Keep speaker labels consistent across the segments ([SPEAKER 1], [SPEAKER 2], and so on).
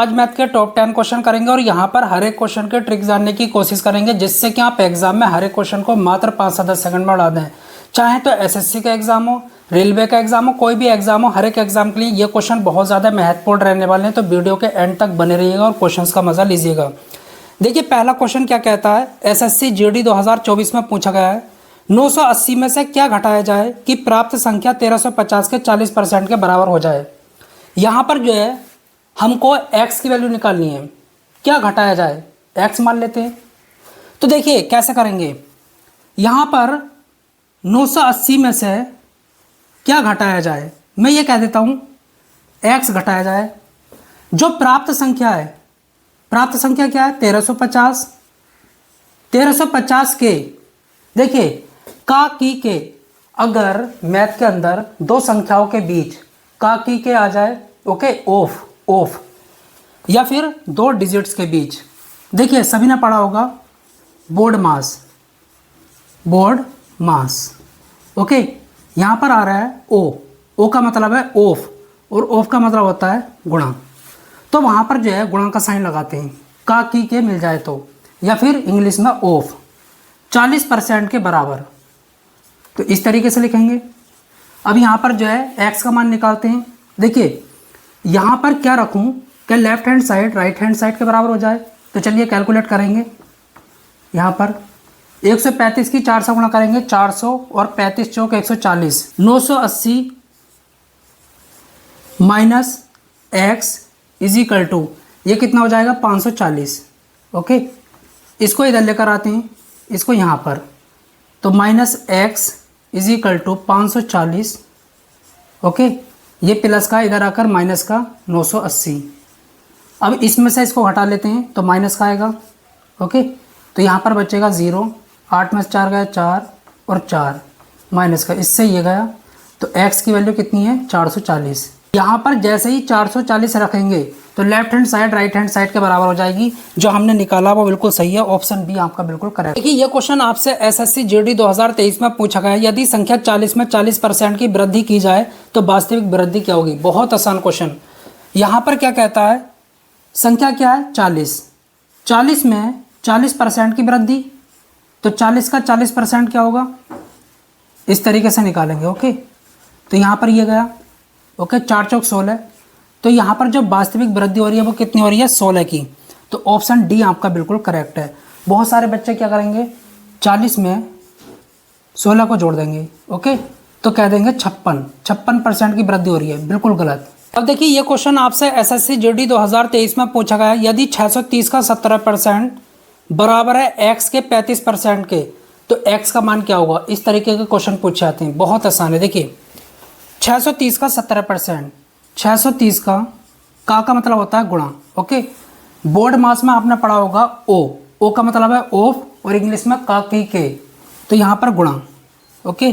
[SPEAKER 1] आज मैथ के top 10 question करेंगे और यहाँ पर हर एक क्वेश्चन के ट्रिक जानने की कोशिश करेंगे जिससे कि आप एग्जाम में हर एक क्वेश्चन को मात्र 5 से 10 सेकंड में उड़ा दें। चाहे तो एसएससी का एग्जाम हो, रेलवे का एग्जाम हो, कोई भी एग्जाम हो, हर एक एग्जाम के लिए ये क्वेश्चन बहुत ज़्यादा महत्वपूर्ण रहने वाले हैं। तो वीडियो के एंड तक बने रहिएगा और क्वेश्चन का मजा लीजिएगा। देखिए पहला क्वेश्चन क्या कहता है, एसएससी जीडी 2024 में पूछा गया है 980 में से क्या घटाया जाए कि प्राप्त संख्या 1350 के 40% के बराबर हो जाए। यहाँ पर जो है हमको x की वैल्यू निकालनी है, क्या घटाया जाए, x मान लेते हैं। तो देखिए कैसे करेंगे, यहाँ पर 980 में से क्या घटाया जाए, मैं ये कह देता हूँ x घटाया जाए। जो प्राप्त संख्या है, प्राप्त संख्या क्या है 1350, 1350 के देखिए का की के, अगर मैथ के अंदर दो संख्याओं के बीच का की के आ जाए, ओके, ऑफ या फिर दो डिजिट्स के बीच, देखिए सभी ने पढ़ा होगा बोर्ड मास, ओके। यहाँ पर आ रहा है ओ का मतलब है ऑफ और ऑफ का मतलब होता है गुणा। तो वहाँ पर जो है गुणा का साइन लगाते हैं, का की के मिल जाए तो, या फिर इंग्लिश में ऑफ 40% के बराबर, तो इस तरीके से लिखेंगे। अब यहाँ पर जो है x का मान निकालते हैं। देखिए यहाँ पर क्या रखूँ, क्या left hand side right hand side के बराबर हो जाए, तो चलिए कैलकुलेट करेंगे। यहाँ पर 135 की 4 से गुणा करेंगे, 400 और 35 चौक 140, 980 minus x is equal to, ये कितना हो जाएगा 540, ओके। इसको इधर लेकर आते हैं, इसको यहाँ पर, तो minus x is equal to 540, okay. ये प्लस का इधर आकर माइनस का 980। अब इसमें से इसको हटा लेते हैं तो माइनस का आएगा, ओके। तो यहाँ पर बचेगा 0, 8 में से 4 गया 4 और 4 माइनस का, इससे ये गया, तो x की वैल्यू कितनी है 440। यहाँ पर जैसे ही 440 रखेंगे तो left hand side right hand side के बराबर हो जाएगी। जो हमने निकाला वो बिल्कुल सही है, ऑप्शन बी आपका बिल्कुल करेक्ट। देखिए ये क्वेश्चन आपसे एसएससी जीडी 2023 में पूछा गया है, यदि संख्या 40 में 40% की वृद्धि की जाए तो वास्तविक वृद्धि क्या होगी। बहुत आसान क्वेश्चन। यहाँ पर क्या कहता है, संख्या क्या है 40 में 40% की वृद्धि, तो 40 का 40% क्या होगा, इस तरीके से निकालेंगे, ओके। तो यहाँ पर ये गया, ओके, 4 चौक 16, तो यहाँ पर जो वास्तविक वृद्धि हो रही है वो कितनी हो रही है 16 की, तो ऑप्शन डी आपका बिल्कुल करेक्ट है। बहुत सारे बच्चे क्या करेंगे 40 में 16 को जोड़ देंगे, ओके, तो कह देंगे 56% की वृद्धि हो रही है, बिल्कुल गलत। अब देखिए ये क्वेश्चन आपसे एसएससी जीडी 2023 में पूछा गया है, यदि 630 का 17% बराबर है x के 35% के, तो x का मान क्या होगा। इस तरीके के क्वेश्चन पूछे जाते हैं, बहुत आसान है। देखिए 630 का 17%, 630 का मतलब होता है गुणा, ओके। बोर्ड मास में आपने पढ़ा होगा ओ का मतलब है ऑफ और इंग्लिश में का की के, तो यहाँ पर गुणा, ओके।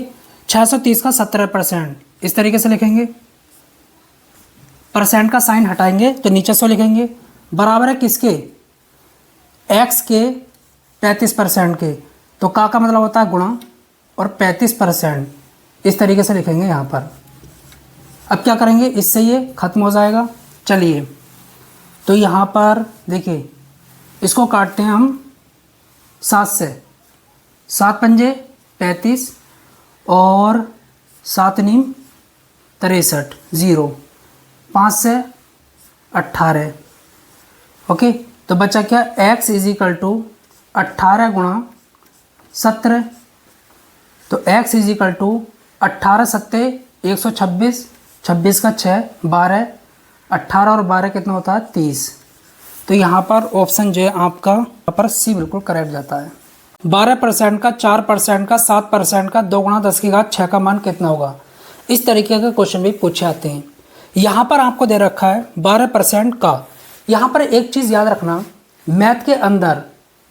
[SPEAKER 1] 630 का 17% इस तरीके से लिखेंगे, परसेंट का साइन हटाएंगे तो नीचे से लिखेंगे, बराबर है किसके x के 35% के, तो का मतलब होता है गुणा और 35%, इस तरीके से लिखेंगे यहाँ पर। अब क्या करेंगे, इससे ये खत्म हो जाएगा। चलिए तो यहाँ पर देखिए इसको काटते हैं हम 7 से, 7 पंजे 35 और 7 नीम 63, 0, 5 से 18, ओके। तो बचा क्या, x इज इक्वल टू 18 गुणा 17, तो x इज इक्वल टू 18 सत्ते 126, 26 का 6, 12, 18 और 12 कितना होता है 30। तो यहाँ पर ऑप्शन जो है आपका यहाँ पर सी बिल्कुल करेक्ट जाता है। 12% का 4% का 7% का 2 गुणा 10 की घात 6 का मान कितना होगा। इस तरीके के क्वेश्चन भी पूछे आते हैं। यहाँ पर आपको दे रखा है 12% का। यहाँ पर एक चीज़ याद रखना, मैथ के अंदर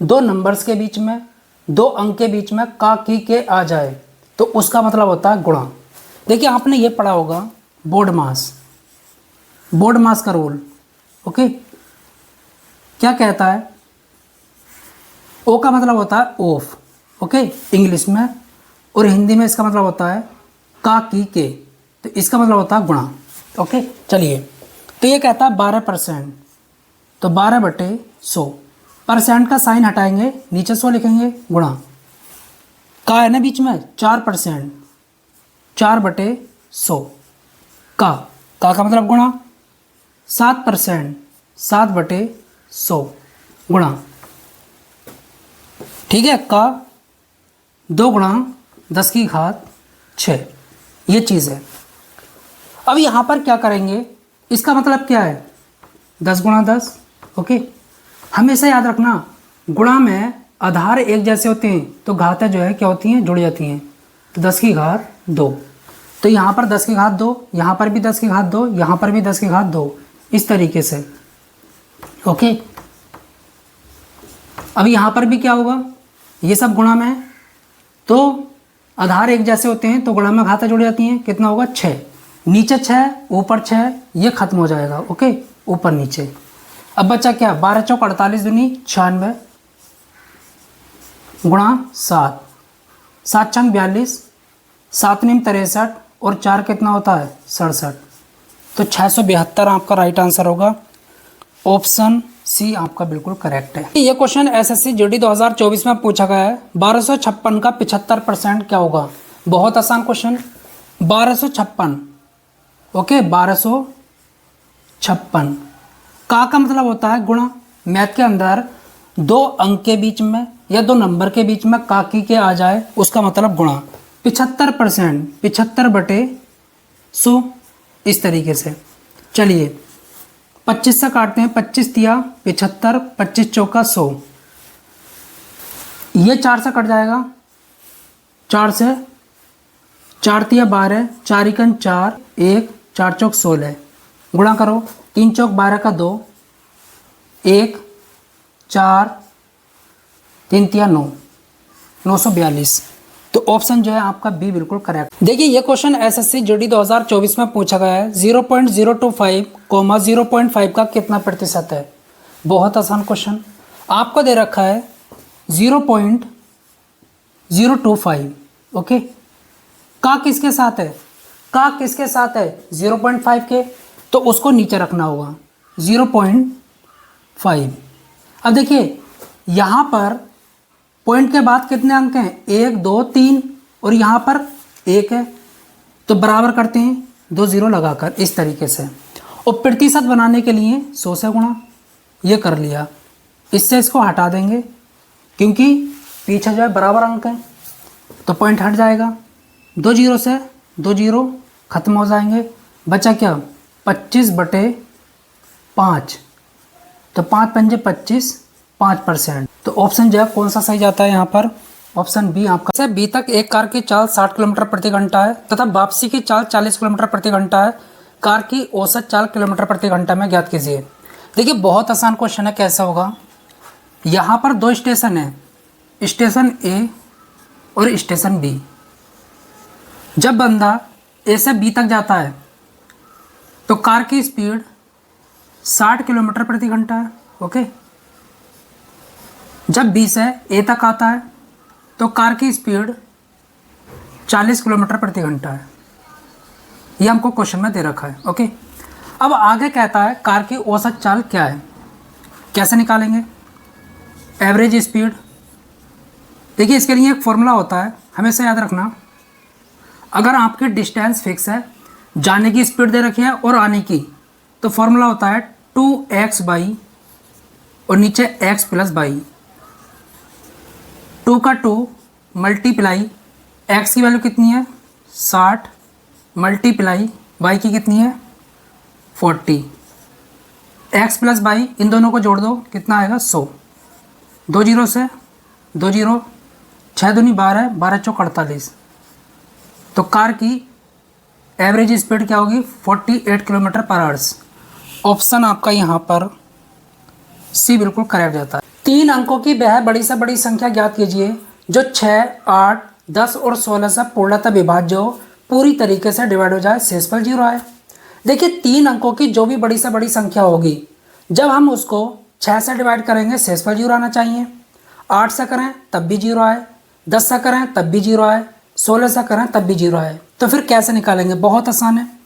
[SPEAKER 1] दो नंबर्स के बीच में, दो अंक के बीच में का की के आ जाए तो उसका मतलब होता है गुणा। देखिए आपने ये पढ़ा होगा बोर्ड मास का रूल, ओके। क्या कहता है, ओ का मतलब होता है ऑफ, ओके, इंग्लिश में, और हिंदी में इसका मतलब होता है का की के, तो इसका मतलब होता है गुणा, ओके। चलिए तो ये कहता है 12%, तो 12/100। परसेंट का साइन हटाएंगे, नीचे 100 लिखेंगे, गुणा का है ना बीच में 4%, 4/100 का मतलब गुणा 7%, 7/100 गुणा, ठीक है, का 2 गुणा 10⁶, ये चीज़ है। अब यहाँ पर क्या करेंगे, इसका मतलब क्या है 10 गुणा 10, ओके। हमेशा याद रखना गुणा में आधार एक जैसे होते हैं तो घातें जो है क्या होती हैं, जुड़ जाती हैं। तो 10⁵2, तो यहाँ पर 10⁵2, यहाँ पर भी 10⁵2, यहाँ पर भी 10⁵2, इस तरीके से, ओके। अब यहाँ पर भी क्या होगा, ये सब गुणा में है तो आधार एक जैसे होते हैं तो गुणा में घातें जुड़ जाती हैं। कितना होगा 6, नीचे 6 ऊपर 6, ये खत्म हो जाएगा, ओके, ऊपर नीचे। अब बचा क्या, 12 चौक 48 दूनी 96 गुणा 7, 7 छंग 42, 7 नीम 63 और 4 कितना होता है 67। तो 672 आपका राइट आंसर होगा। ऑप्शन सी आपका बिल्कुल करेक्ट है। ये क्वेश्चन एसएससी जीडी 2024 में पूछा गया है। 1256 का 75% क्या होगा। बहुत आसान क्वेश्चन, 1256, ओके, 1256 का मतलब होता है गुणा। मैथ के अंदर 2 अंक के बीच में या 2 नंबर के बीच में काकी के आ जाए उसका मतलब गुणा। 75%, 75/100, इस तरीके से। चलिए 25 से काटते हैं, 25 तिया 75, 25 चौका 100, ये 4 से कट जाएगा, 4 से 4 तिया 12, 4 इकन 4, 1 4 चौक 16, गुणा करो, 3 चौक 12 का 2, 1 4 3 तिया 9, 942। तो ऑप्शन जो है आपका बी बिल्कुल करेक्ट। देखिए ये क्वेश्चन एसएससी जीडी 2024 में पूछा गया है। 0.025, 0.5 का कितना प्रतिशत है। बहुत आसान क्वेश्चन आपको दे रखा है 0.025, ओके। का किसके साथ है, का किसके साथ है 0.5 के, तो उसको नीचे रखना होगा 0.5। अब देखिए यहाँ पर पॉइंट के बाद कितने अंक हैं, 1 2 3 और यहाँ पर 1 है, तो बराबर करते हैं 2 0 लगाकर, इस तरीके से। और प्रतिशत बनाने के लिए 100 से गुणा, ये कर लिया। इससे इसको हटा देंगे क्योंकि पीछे जो है बराबर अंक है, तो पॉइंट हट जाएगा। 2 0 से 2 0 खत्म हो जाएंगे। बचा क्या 25/5, तो 5 पंजे 25, 5%। तो ऑप्शन जो है कौन सा सही जाता है यहाँ पर, ऑप्शन बी आपका। से बी तक एक कार की चाल 60 किलोमीटर प्रति घंटा है तथा वापसी की चाल 40 किलोमीटर प्रति घंटा है। कार की औसत चाल किलोमीटर प्रति घंटा में ज्ञात कीजिए। देखिए बहुत आसान क्वेश्चन है। कैसा होगा, यहाँ पर 2 स्टेशन है, स्टेशन ए और स्टेशन बी। जब बंदा ए से बी तक जाता है तो कार की स्पीड 60 किलोमीटर प्रति घंटा है, ओके। जब बी से ए तक आता है तो कार की स्पीड 40 किलोमीटर प्रति घंटा है। ये हमको क्वेश्चन में दे रखा है, ओके। अब आगे कहता है कार की औसत चाल क्या है, कैसे निकालेंगे। एवरेज स्पीड, देखिए इसके लिए एक फॉर्मूला होता है, हमेशा याद रखना। अगर आपकी डिस्टेंस फिक्स है, जाने की स्पीड दे रखी है और आने की, तो फॉर्मूला होता है 2x/, और नीचे x + y। 2 का 2 मल्टीप्लाई x की वैल्यू कितनी है 60, मल्टीप्लाई y की कितनी है 40, x + y, इन दोनों को जोड़ दो, कितना आएगा 100। 2 0 से 2 0, 6 दूनी 12, 12 चौक 48। तो कार की एवरेज स्पीड क्या होगी 48 किलोमीटर पर आवर्स। ऑप्शन आपका यहाँ पर सी बिल्कुल करेक्ट जाता है। 3 अंकों की वह बड़ी से बड़ी संख्या ज्ञात कीजिए जो 6, 8, 10 और 16 से पूर्णतः विभाज्य हो, पूरी तरीके से डिवाइड हो जाए, शेषफल 0 आए। देखिए 3 अंकों की जो भी बड़ी से बड़ी संख्या होगी, जब हम उसको 6 से डिवाइड करेंगे शेषफल 0 आना चाहिए। 8 से करें तब भी 0 आए, 10 से करें तब भी 0 आए, 16 से करें तब भी 0 आए। तो फिर कैसे निकालेंगे, बहुत आसान है।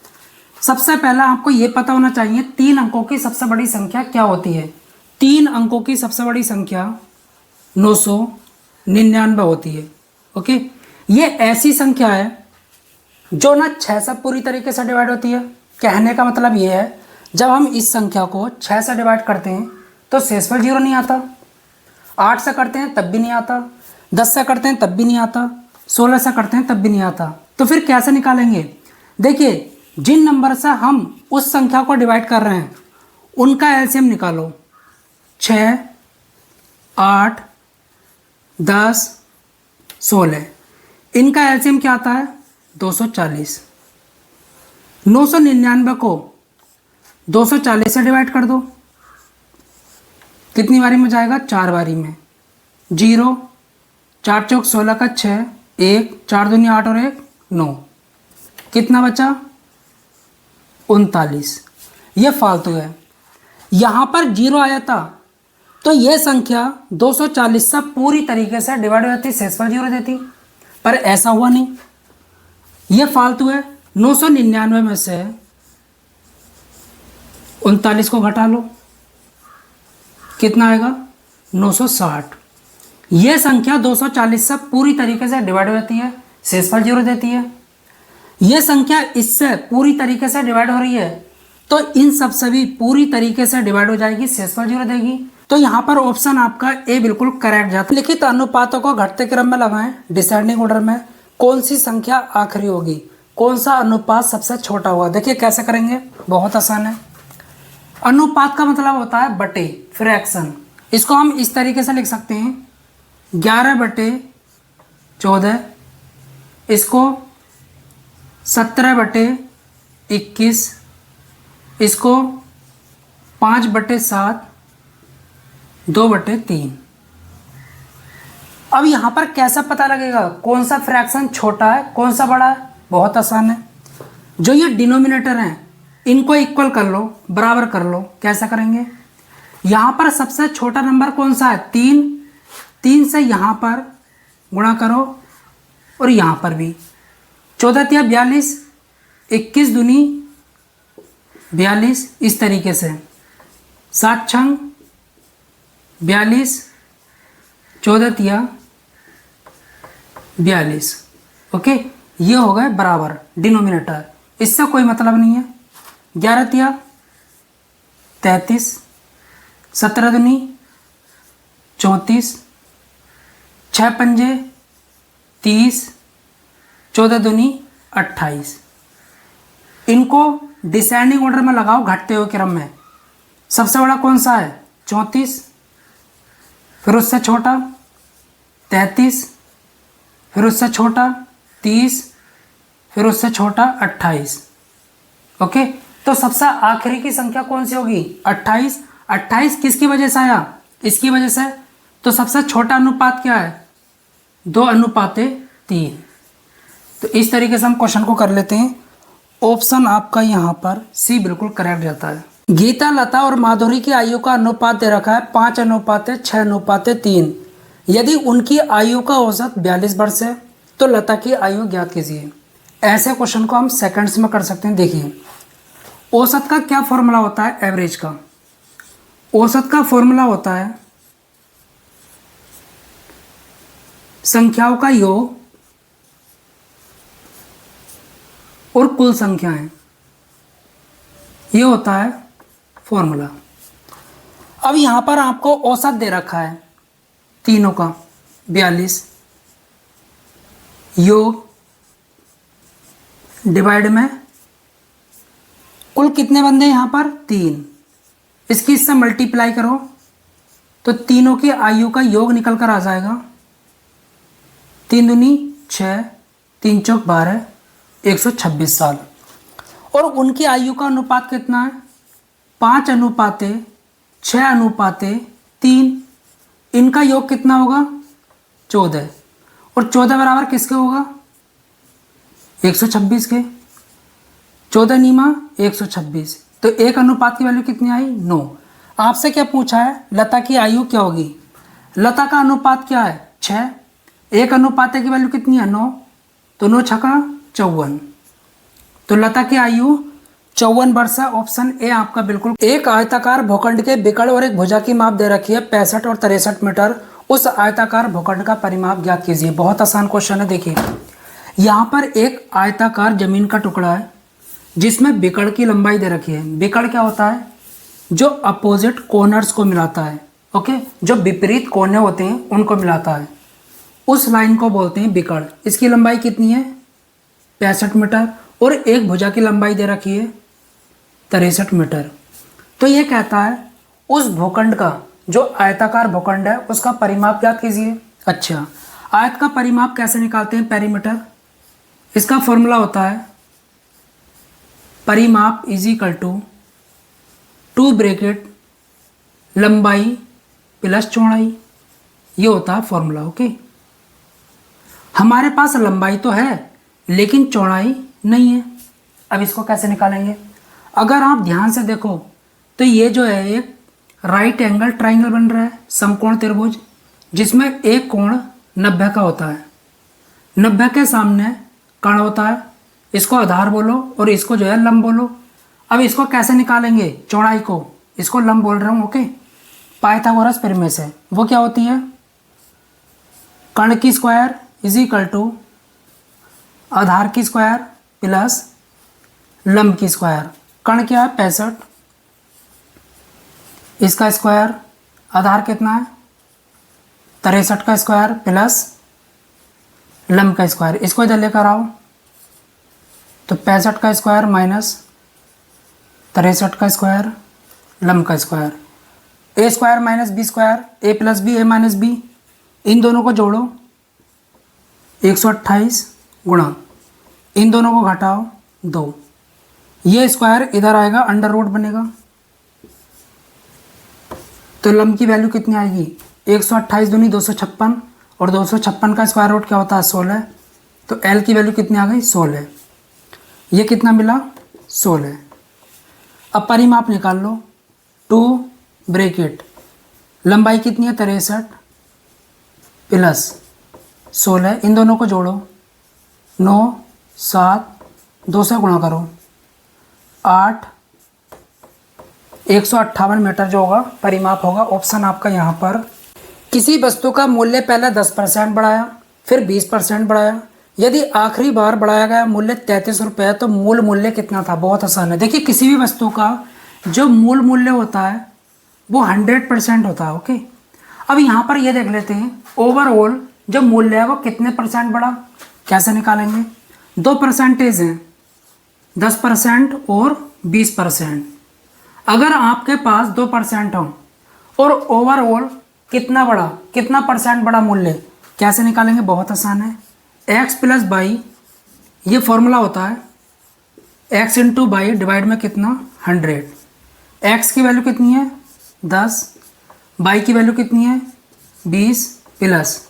[SPEAKER 1] सबसे पहला आपको ये पता होना चाहिए 3 अंकों की सबसे बड़ी संख्या क्या होती है। 3 अंकों की सबसे बड़ी संख्या 999 होती है। ओके, ये ऐसी संख्या है जो ना 6 से पूरी तरीके से डिवाइड होती है। कहने का मतलब ये है, जब हम इस संख्या को 6 से डिवाइड करते हैं तो शेषफल 0 नहीं आता, 8 से करते हैं तब भी नहीं आता, 10 से करते हैं तब भी नहीं आता, 16 से करते हैं तब भी नहीं आता। तो फिर कैसे निकालेंगे? देखिए, जिन नंबर से हम उस संख्या को डिवाइड कर रहे हैं उनका एलसीएम निकालो। 6, 8, 10, 16, इनका एलसीएम क्या आता है? 240। 999 को 240 से डिवाइड कर दो, कितनी बारी में जाएगा? 4 बारी में। 0, 4 चौक 16 का 6, 1, 4 दूनी 8 और 1 9, कितना बचा? 39। ये फालतू है, यहाँ पर 0 आया था तो यह संख्या 240 से पूरी तरीके से डिवाइड हो जाती, शेषफल 0 देती, पर ऐसा हुआ नहीं, ये फालतू है। 999 में से 39 को घटा लो, कितना आएगा? 960। यह संख्या 240 से पूरी तरीके से डिवाइड हो जाती है, शेषफल 0 देती है। यह संख्या इससे पूरी तरीके से डिवाइड हो रही है तो इन सब से भी पूरी तरीके से डिवाइड हो जाएगी, शेषफल 0 देगी। तो यहाँ पर ऑप्शन आपका ए बिल्कुल करेक्ट जाता है। लिखित अनुपातों को घटते क्रम में लगाएं, डिसेंडिंग ऑर्डर में। कौन सी संख्या आखिरी होगी? कौन सा अनुपात सबसे छोटा होगा? देखिए कैसे करेंगे, बहुत आसान है। अनुपात का मतलब होता है बटे, फ्रैक्शन। इसको हम इस तरीके से लिख सकते हैं 11/14, इसको 17/21, इसको 5/7, 2/3। अब यहाँ पर कैसा पता लगेगा कौन सा फ्रैक्शन छोटा है कौन सा बड़ा है? बहुत आसान है। जो ये डिनोमिनेटर हैं इनको इक्वल कर लो, बराबर कर लो। कैसा करेंगे? यहाँ पर सबसे छोटा नंबर कौन सा है? 3। 3 से यहाँ पर गुणा करो और यहाँ पर भी। 14 तिया 42, 21 दूनी 42, इस तरीके से 7 छंग 42, 14 तिया 42। ओके, ये हो गए बराबर डिनोमिनेटर, इससे कोई मतलब नहीं है। 11 तिया 33, 17 दूनी 34, 6 पंजे 30, 14 दूनी 28। इनको डिसेंडिंग ऑर्डर में लगाओ, घटते हुए क्रम में। सबसे बड़ा कौन सा है? 34, फिर उससे छोटा 33, फिर उससे छोटा 30, फिर उससे छोटा 28। ओके, तो सबसे आखिरी की संख्या कौन सी होगी? 28। 28 किसकी वजह से आया? इसकी वजह से। तो सबसे छोटा अनुपात क्या है? 2:3। तो इस तरीके से हम क्वेश्चन को कर लेते हैं। ऑप्शन आपका यहाँ पर सी बिल्कुल करेक्ट जाता है। गीता, लता और माधुरी की आयु का अनुपात दे रखा है 5:6:3। यदि उनकी आयु का औसत 42 वर्ष है तो लता की आयु ज्ञात कीजिए। ऐसे क्वेश्चन को हम सेकंड्स में कर सकते हैं। देखिए, औसत का क्या फॉर्मूला होता है? एवरेज का। औसत का फॉर्मूला होता है संख्याओं का योग और कुल संख्याएं, ये होता है फॉर्मूला। अब यहां पर आपको औसत दे रखा है तीनों का 42, योग डिवाइड में कुल कितने बंदे यहां पर? 3। इसकी इससे मल्टीप्लाई करो तो तीनों की आयु का योग निकल कर आ जाएगा। 3 दूनी 6, 3 चौक 12, 126 साल। और उनकी आयु का अनुपात कितना है? 5:6:3। इनका योग कितना होगा? 14। और 14 बराबर किसके होगा? 126 के। 14 नीमा 126, तो 1 अनुपात की वैल्यू कितनी आई? 9। आपसे क्या पूछा है? लता की आयु क्या होगी? लता का अनुपात क्या है? 6। 1 अनुपात की वैल्यू कितनी है? 9। तो 9 छक्का 54। तो लता की आयु 54 वर्ष है। ऑप्शन ए आपका बिल्कुल। एक आयताकार भूखंड के विकर्ण और एक भुजा की माप दे रखी है 65 और 63 मीटर। उस आयताकार भूखंड का परिमाप ज्ञात कीजिए। बहुत आसान क्वेश्चन है। देखिए यहाँ पर एक आयताकार जमीन का टुकड़ा है जिसमें विकर्ण की लंबाई दे रखी है। विकर्ण क्या होता है? जो अपोजिट कॉर्नर्स को मिलाता है। ओके, जो विपरीत कोने होते हैं उनको मिलाता है, उस लाइन को बोलते हैं विकर्ण। इसकी लंबाई कितनी है? 65 मीटर। और एक भुजा की लंबाई दे रखी है 63 मीटर। तो ये कहता है उस भूखंड का, जो आयताकार भूखंड है उसका परिमाप ज्ञात कीजिए। अच्छा, आयत का परिमाप कैसे निकालते हैं? पेरीमीटर। इसका फॉर्मूला होता है परिमाप इज इक्वल टू 2 ब्रैकेट लंबाई प्लस चौड़ाई। ये होता है फॉर्मूला। ओके, हमारे पास लंबाई तो है लेकिन चौड़ाई नहीं है। अब इसको कैसे निकालेंगे? अगर आप ध्यान से देखो तो ये जो है एक राइट एंगल ट्राइंगल बन रहा है, समकोण त्रिभुज, जिसमें एक कोण 90 का होता है। 90 के सामने कर्ण होता है, इसको आधार बोलो और इसको जो है लंब बोलो। अब इसको कैसे निकालेंगे? चौड़ाई को, इसको लंब बोल रहा हूँ। ओके, पाइथागोरस प्रमेय से वो क्या होती है? कर्ण की स्क्वायर इज इक्वल टू आधार की स्क्वायर प्लस लंब की स्क्वायर। कर्ण क्या है? 65, इसका स्क्वायर, आधार कितना है? 63 का स्क्वायर प्लस लंब का स्क्वायर। इसको इधर लेकर आओ तो 65 का स्क्वायर माइनस 63 का स्क्वायर लंब का स्क्वायर। ए स्क्वायर माइनस बी स्क्वायर, ए प्लस बी, ए माइनस बी, इन दोनों को जोड़ो 128 गुणा इन दोनों को घटाओ 2। ये स्क्वायर इधर आएगा, अंडर रूट बनेगा। तो लंब की वैल्यू कितनी आएगी? 128 दूनी 256 और 256 का स्क्वायर रूट क्या होता है? 16। तो एल की वैल्यू कितनी आ गई? 16। ये कितना मिला? 16। अब परिमाप निकाल लो। 2 ब्रैकेट लंबाई कितनी है? 63 प्लस 16, इन दोनों को जोड़ो 9, 7, 2 से गुणा करो 8, 158 मीटर जो होगा परिमाप होगा। ऑप्शन आपका यहाँ पर। किसी वस्तु का मूल्य पहले 10% बढ़ाया, फिर 20% बढ़ाया, यदि आखिरी बार बढ़ाया गया मूल्य 33 रुपये तो मूल मूल्य कितना था? बहुत आसान है। देखिए किसी भी वस्तु का जो मूल मूल्य होता है वो 100% होता है। ओके, अब यहाँ पर ये देख लेते हैं ओवरऑल जो मूल्य है वो कितने % बढ़ा। कैसे निकालेंगे? 2 परसेंटेज हैं, 10% और 20%। अगर आपके पास 2% हो और ओवरऑल कितना बढ़ा, कितना % बढ़ा मूल्य, कैसे निकालेंगे? बहुत आसान है। x प्लस बाई, ये फॉर्मूला होता है x इंटू बाई डिवाइड में कितना? 100। x की वैल्यू कितनी है? 10, बाई की वैल्यू कितनी है? 20 प्लस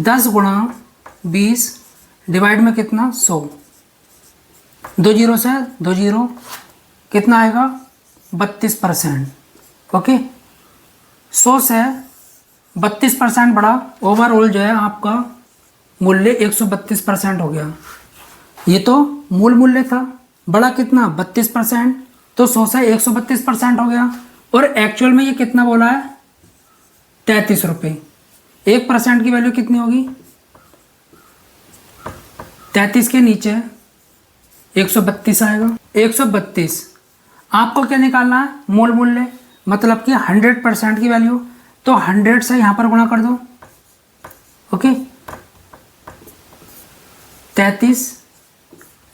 [SPEAKER 1] 10 गुणा 20 डिवाइड में कितना? 100। 2 जीरो से 2 जीरो, कितना आएगा? 32%। ओके, 100 से 32% बढ़ा, ओवरऑल जो है आपका मूल्य 132% हो गया। ये तो मूल मूल्य था, बड़ा कितना? 32%। तो 100 से 132% हो गया। और एक्चुअल में ये कितना बोला है? 33 रुपये। 1% की वैल्यू कितनी होगी? 33 के नीचे 132 आएगा। 132 आपको क्या निकालना है? मूल मूल्य, मतलब कि 100% की वैल्यू। तो 100 से यहाँ पर गुणा कर दो। ओके, 33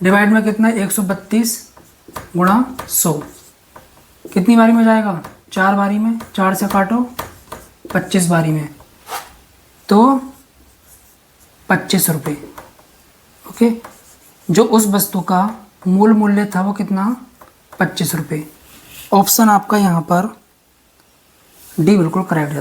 [SPEAKER 1] डिवाइड में कितना? 132 गुणा 100। कितनी बारी में जाएगा? 4 बारी में। 4 से काटो 25 बारी में, तो 25 रुपये। ओके, जो उस वस्तु का मूल मूल्य था वो कितना? 25 रुपये। ऑप्शन आपका यहाँ पर डी बिल्कुल करेक्ट है।